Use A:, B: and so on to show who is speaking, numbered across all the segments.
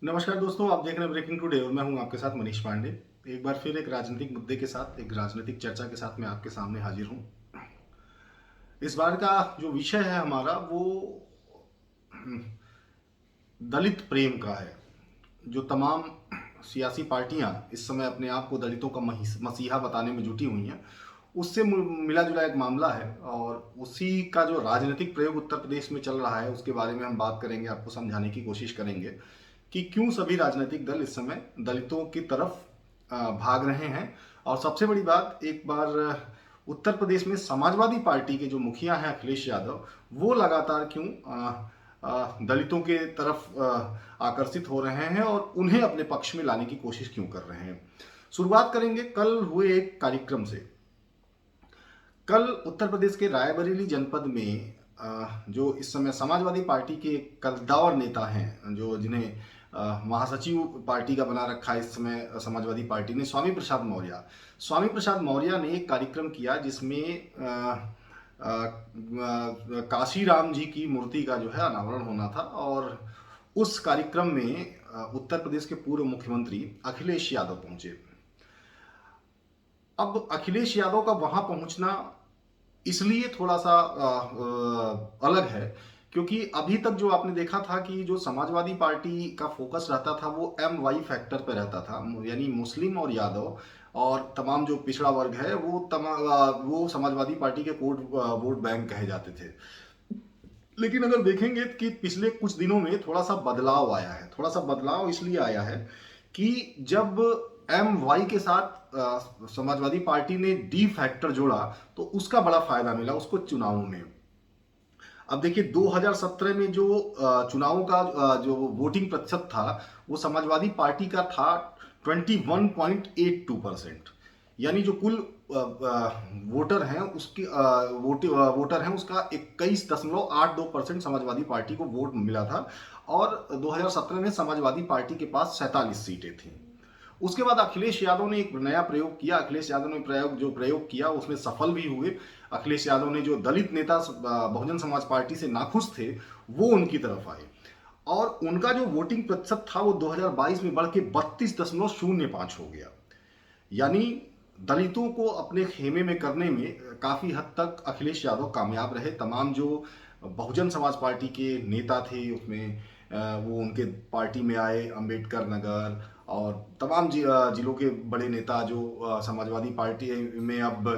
A: नमस्कार दोस्तों, आप देख रहे हैं ब्रेकिंग टुडे और मैं हूं आपके साथ मनीष पांडे। एक बार फिर एक राजनीतिक मुद्दे के साथ, एक राजनीतिक चर्चा के साथ मैं आपके सामने हाजिर हूं। इस बार का जो विषय है हमारा वो दलित प्रेम का है। जो तमाम सियासी पार्टियां इस समय अपने आप को दलितों का मसीहा बताने में जुटी हुई हैं, उससे मिला जुला एक मामला है और उसी का जो राजनीतिक प्रयोग उत्तर प्रदेश में चल रहा है उसके बारे में हम बात करेंगे, आपको समझाने की कोशिश करेंगे कि क्यों सभी राजनीतिक दल इस समय दलितों की तरफ भाग रहे हैं। और सबसे बड़ी बात, एक बार उत्तर प्रदेश में समाजवादी पार्टी के जो मुखिया हैं अखिलेश यादव, वो लगातार क्यों दलितों के तरफ आकर्षित हो रहे हैं और उन्हें अपने पक्ष में लाने की कोशिश क्यों कर रहे हैं। शुरुआत करेंगे कल हुए एक कार्यक्रम से। कल उत्तर प्रदेश के रायबरेली जनपद में जो इस समय समाजवादी पार्टी के कद्दावर नेता हैं, जो जिन्हें महासचिव पार्टी का बना रखा है इस समय समाजवादी पार्टी ने, स्वामी प्रसाद मौर्य ने एक कार्यक्रम किया जिसमें काशीराम जी की मूर्ति का जो है अनावरण होना था। और उस कार्यक्रम में उत्तर प्रदेश के पूर्व मुख्यमंत्री अखिलेश यादव पहुंचे। अब अखिलेश यादव का वहां पहुंचना इसलिए थोड़ा सा अलग है क्योंकि अभी तक जो आपने देखा था कि जो समाजवादी पार्टी का फोकस रहता था वो MY फैक्टर पे रहता था, यानी मुस्लिम और यादव और तमाम जो पिछड़ा वर्ग है वो समाजवादी पार्टी के कोड वोट बैंक कहे जाते थे। लेकिन अगर देखेंगे कि पिछले कुछ दिनों में थोड़ा सा बदलाव आया है। थोड़ा सा बदलाव इसलिए आया है कि जब MY के साथ समाजवादी पार्टी ने D फैक्टर जोड़ा तो उसका बड़ा फायदा मिला उसको चुनावों में। अब देखिए 2017 में जो चुनावों का जो वोटिंग प्रतिशत था वो समाजवादी पार्टी का था 21.82%। यानी जो कुल वोटर हैं उसके वोटर हैं उसका 21.82% समाजवादी पार्टी को वोट मिला था। और 2017 में समाजवादी पार्टी के पास 47 सीटें थीं। उसके बाद अखिलेश यादव ने एक नया प्रयोग किया। अखिलेश यादव ने प्रयोग किया उसमें सफल भी हुए। अखिलेश यादव ने जो दलित नेता बहुजन समाज पार्टी से नाखुश थे वो उनकी तरफ आए और उनका जो वोटिंग प्रतिशत था वो 2022 में बढ़ के 32.05 हो गया। यानी दलितों को अपने खेमे में करने में काफी हद तक अखिलेश यादव कामयाब रहे। तमाम जो बहुजन समाज पार्टी के नेता थे उसमें वो उनके पार्टी में आए, अंबेडकर नगर और तमाम जिलों के बड़े नेता जो समाजवादी पार्टी में अब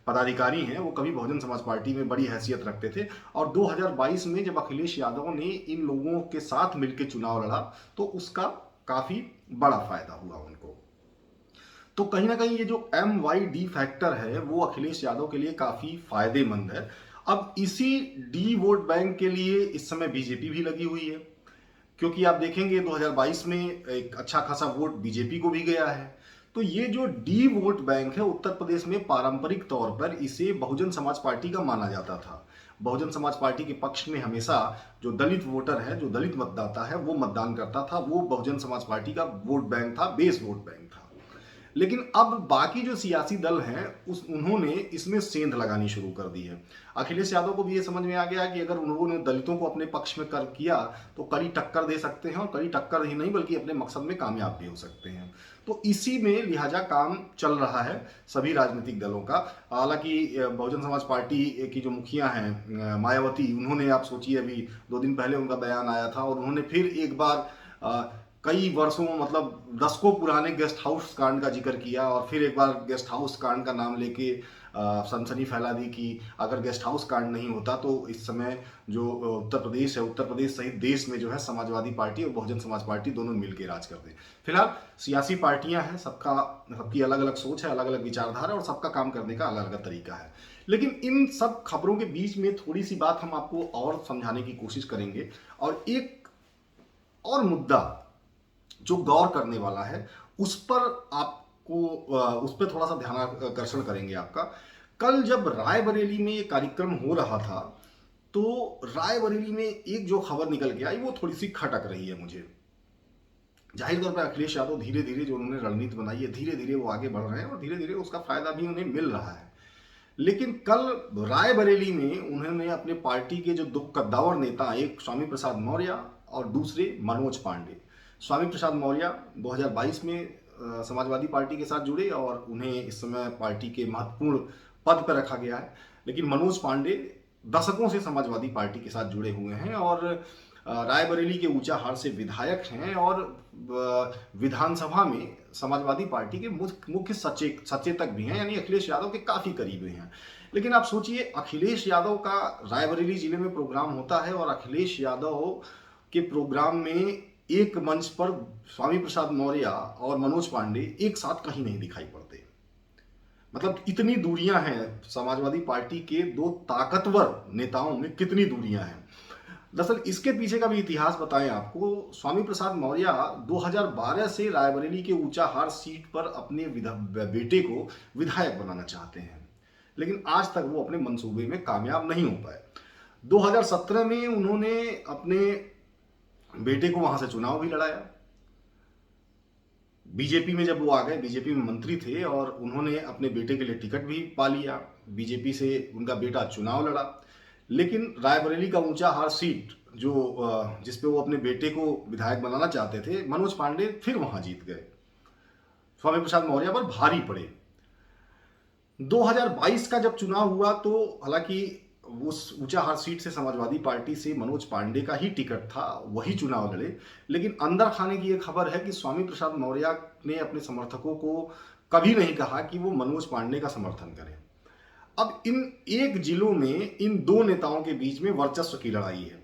A: पदाधिकारी हैं वो कभी बहुजन समाज पार्टी में बड़ी हैसियत रखते थे। और 2022 में जब अखिलेश यादव ने इन लोगों के साथ मिलकर चुनाव लड़ा तो उसका काफी बड़ा फायदा हुआ उनको। तो कहीं ना कहीं ये जो MYD फैक्टर है वो अखिलेश यादव के लिए काफी फायदेमंद है। अब इसी डी वोट बैंक के लिए इस समय बीजेपी भी लगी हुई है क्योंकि आप देखेंगे 2022 में एक अच्छा खासा वोट बीजेपी को भी गया है। तो ये जो डी वोट बैंक है उत्तर प्रदेश में पारंपरिक तौर पर इसे बहुजन समाज पार्टी का माना जाता था। बहुजन समाज पार्टी के पक्ष में हमेशा जो दलित वोटर है, जो दलित मतदाता है वो मतदान करता था। वो बहुजन समाज पार्टी का वोट बैंक था, बेस वोट बैंक था। लेकिन अब बाकी जो सियासी दल हैं उन्होंने इसमें सेंध लगानी शुरू कर दी है। अखिलेश यादव को भी ये समझ में आ गया कि अगर उन्होंने दलितों को अपने पक्ष में कर किया तो कड़ी टक्कर दे सकते हैं और कड़ी टक्कर ही नहीं बल्कि अपने मकसद में कामयाब भी हो सकते हैं। तो इसी में लिहाजा काम चल रहा है सभी राजनीतिक दलों का। हालांकि बहुजन समाज पार्टी की जो मुखिया हैं मायावती, उन्होंने, आप सोचिए, अभी 2 दिन पहले उनका बयान आया था और उन्होंने फिर एक बार कई वर्षों, मतलब दशकों पुराने गेस्ट हाउस कांड का जिक्र किया और फिर एक बार गेस्ट हाउस कांड का नाम लेके सनसनी फैला दी कि अगर गेस्ट हाउस कांड नहीं होता तो इस समय जो उत्तर प्रदेश है, उत्तर प्रदेश सहित देश में जो है समाजवादी पार्टी और बहुजन समाज पार्टी दोनों मिलकर राज करते हैं। फिलहाल सियासी पार्टियां हैं, सबकी अलग अलग सोच है, अलग अलग विचारधारा और सबका काम करने का अलग अलग तरीका है। लेकिन इन सब खबरों के बीच में थोड़ी सी बात हम आपको और समझाने की कोशिश करेंगे और एक और मुद्दा जो गौर करने वाला है उस पर आपको उस पर थोड़ा सा ध्यान आकर्षण करेंगे आपका। कल जब रायबरेली में ये कार्यक्रम हो रहा था तो रायबरेली में एक जो खबर निकल के आई वो थोड़ी सी खटक रही है मुझे। जाहिर तौर पर अखिलेश यादव धीरे धीरे जो उन्होंने रणनीति बनाई है धीरे धीरे वो आगे बढ़ रहे हैं और धीरे धीरे उसका फायदा भी उन्हें मिल रहा है। लेकिन कल रायबरेली में उन्होंने अपने पार्टी के जो दो कद्दावर नेता, एक स्वामी प्रसाद मौर्य और दूसरे मनोज पांडे, स्वामी प्रसाद मौर्य 2022 में समाजवादी पार्टी के साथ जुड़े और उन्हें इस समय पार्टी के महत्वपूर्ण पद पर रखा गया है। लेकिन मनोज पांडे दशकों से समाजवादी पार्टी के साथ जुड़े हुए हैं और रायबरेली के ऊंचाहार से विधायक हैं और विधानसभा में समाजवादी पार्टी के मुख्य सचेतक भी हैं, यानी अखिलेश यादव के काफ़ी करीब हैं। लेकिन आप सोचिए, अखिलेश यादव का रायबरेली जिले में प्रोग्राम होता है और अखिलेश यादव के प्रोग्राम में एक मंच पर स्वामी प्रसाद मौर्य और मनोज पांडे एक साथ कहीं नहीं दिखाई पड़ते। मतलब इतनी दूरियां हैं समाजवादी पार्टी के दो ताकतवर नेताओं में, कितनी दूरियां हैं। दरअसल इसके पीछे का भी इतिहास बताएं आपको। स्वामी प्रसाद मौर्य 2012 से रायबरेली के ऊंचाहार सीट पर अपने बेटे को विधायक बनाना चाहते हैं, लेकिन आज तक वो अपने मंसूबे में कामयाब नहीं हो पाए। 2017 में उन्होंने अपने बेटे को वहां से चुनाव भी लड़ाया। बीजेपी में जब वो आ गए, बीजेपी में मंत्री थे और उन्होंने अपने बेटे के लिए टिकट भी पा लिया। बीजेपी से उनका बेटा चुनाव लड़ा, लेकिन रायबरेली का ऊंचाहार सीट जो जिस पे वो अपने बेटे को विधायक बनाना चाहते थे, मनोज पांडे फिर वहां जीत गए, स्वामी प्रसाद मौर्य पर भारी पड़े। 2022 का जब चुनाव हुआ तो हालांकि उस ऊंचाहार सीट से समाजवादी पार्टी से मनोज पांडे का ही टिकट था, वही चुनाव लड़े। लेकिन अंदर खाने की यह खबर है कि स्वामी प्रसाद मौर्य ने अपने समर्थकों को कभी नहीं कहा कि वो मनोज पांडे का समर्थन करें। अब इन एक जिलों में इन दो नेताओं के बीच में वर्चस्व की लड़ाई है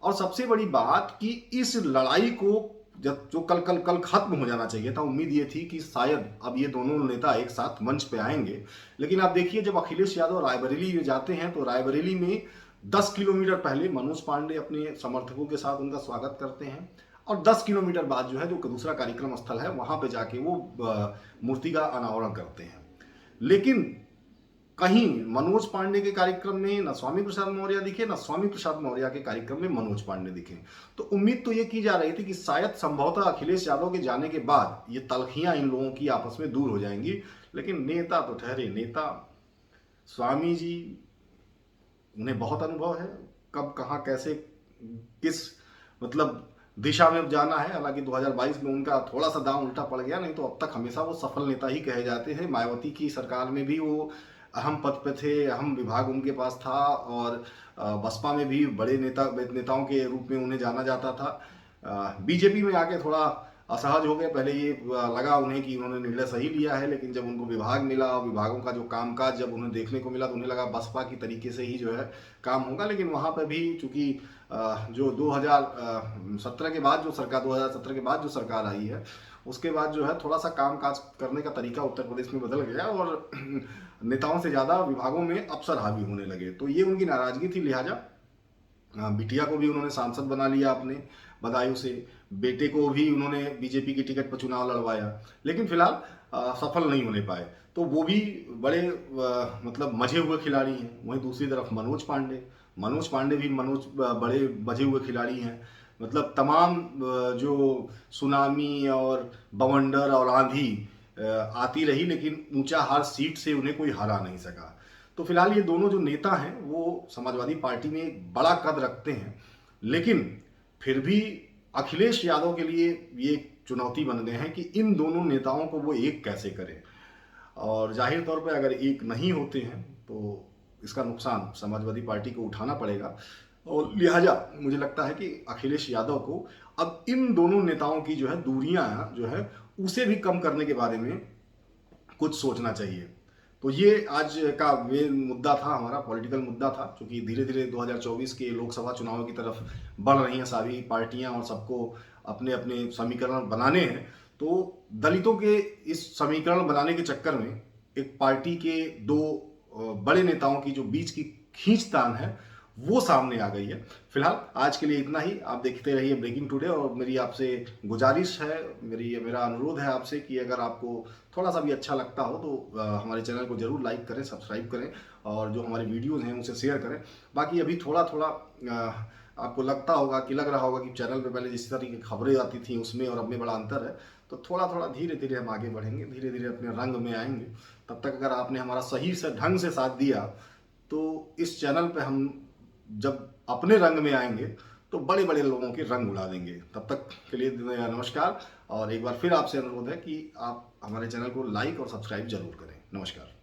A: और सबसे बड़ी बात कि इस लड़ाई को जब जो कल कल कल खत्म हो जाना चाहिए था। उम्मीद ये थी कि शायद अब ये दोनों नेता एक साथ मंच पे आएंगे, लेकिन आप देखिए जब अखिलेश यादव रायबरेली में जाते हैं तो रायबरेली में 10 किलोमीटर पहले मनोज पांडे अपने समर्थकों के साथ उनका स्वागत करते हैं और 10 किलोमीटर बाद जो है, जो दूसरा कार्यक्रम स्थल है, वहां पे जाके वो मूर्ति का अनावरण करते हैं। लेकिन कहीं मनोज पांडे के कार्यक्रम में न स्वामी प्रसाद मौर्य दिखे, न स्वामी प्रसाद मौर्य के कार्यक्रम में मनोज पांडे दिखे। तो उम्मीद तो ये की जा रही थी कि शायद संभवतः अखिलेश यादव के जाने के बाद ये तलखियां इन लोगों की आपस में दूर हो जाएंगी। लेकिन नेता तो ठहरे नेता, स्वामी जी, उन्हें बहुत अनुभव है कब कहाँ कैसे किस मतलब दिशा में जाना है। हालांकि 2022 में उनका थोड़ा सा दांव उल्टा पड़ गया, नहीं तो अब तक हमेशा वो सफल नेता ही कहे जाते हैं। मायावती की सरकार में भी वो अहम पद पे थे, अहम विभाग उनके पास था और बसपा में भी बड़े नेताओं के रूप में उन्हें जाना जाता था। बीजेपी में आके थोड़ा असहज हो गए। पहले ये लगा उन्हें कि उन्होंने निर्णय सही लिया है, लेकिन जब उनको विभाग मिला और विभागों का जो कामकाज जब उन्हें देखने को मिला तो उन्हें लगा बसपा की तरीके से ही जो है काम होगा। लेकिन वहाँ पर भी चूंकि जो 2017 के बाद जो सरकार 2017 के बाद जो सरकार आई है, उसके बाद जो है थोड़ा सा काम काज करने का तरीका उत्तर प्रदेश में बदल गया और नेताओं से ज़्यादा विभागों में अफसर हावी होने लगे। तो ये उनकी नाराजगी थी, लिहाजा बिटिया को भी उन्होंने सांसद बना लिया अपने बदायूं से, बेटे को भी उन्होंने बीजेपी की टिकट पर चुनाव लड़वाया, लेकिन फिलहाल सफल नहीं होने पाए। तो वो भी बड़े मतलब मजे हुए खिलाड़ी हैं। वहीं दूसरी तरफ मनोज पांडे भी बड़े मजे हुए खिलाड़ी हैं। मतलब तमाम जो सुनामी और बवंडर और आंधी आती रही, लेकिन ऊंचाहार सीट से उन्हें कोई हरा नहीं सका। तो फिलहाल ये दोनों जो नेता हैं वो समाजवादी पार्टी में एक बड़ा कद रखते हैं, लेकिन फिर भी अखिलेश यादव के लिए ये चुनौती बन गए हैं कि इन दोनों नेताओं को वो एक कैसे करें। और जाहिर तौर पर अगर एक नहीं होते हैं तो इसका नुकसान समाजवादी पार्टी को उठाना पड़ेगा और लिहाजा मुझे लगता है कि अखिलेश यादव को अब इन दोनों नेताओं की जो है दूरियां जो है उसे भी कम करने के बारे में कुछ सोचना चाहिए। तो ये आज का मेन मुद्दा था, हमारा पॉलिटिकल मुद्दा था, क्योंकि धीरे धीरे 2024 के लोकसभा चुनाव की तरफ बढ़ रही हैं सारी पार्टियां और सबको अपने अपने समीकरण बनाने हैं। तो दलितों के इस समीकरण बनाने के चक्कर में एक पार्टी के दो बड़े नेताओं की जो बीच की खींचतान है वो सामने आ गई है। फिलहाल आज के लिए इतना ही। आप देखते रहिए ब्रेकिंग टुडे और मेरी आपसे गुजारिश है, मेरा अनुरोध है आपसे कि अगर आपको थोड़ा सा भी अच्छा लगता हो तो हमारे चैनल को जरूर लाइक करें, सब्सक्राइब करें और जो हमारे वीडियोज़ हैं उसे शेयर करें। बाकी अभी थोड़ा थोड़ा आपको लगता होगा कि लग रहा होगा कि चैनल पे पहले जिस तरह की खबरें आती थी उसमें और अब में बड़ा अंतर है। तो थोड़ा थोड़ा धीरे धीरे हम आगे बढ़ेंगे, धीरे धीरे अपने रंग में आएंगे। तब तक अगर आपने हमारा सही से ढंग से साथ दिया तो इस चैनल पे हम जब अपने रंग में आएंगे तो बड़े बड़े लोगों के रंग उड़ा देंगे। तब तक के लिए नमस्कार, और एक बार फिर आपसे अनुरोध है कि आप हमारे चैनल को लाइक और सब्सक्राइब जरूर करें। नमस्कार।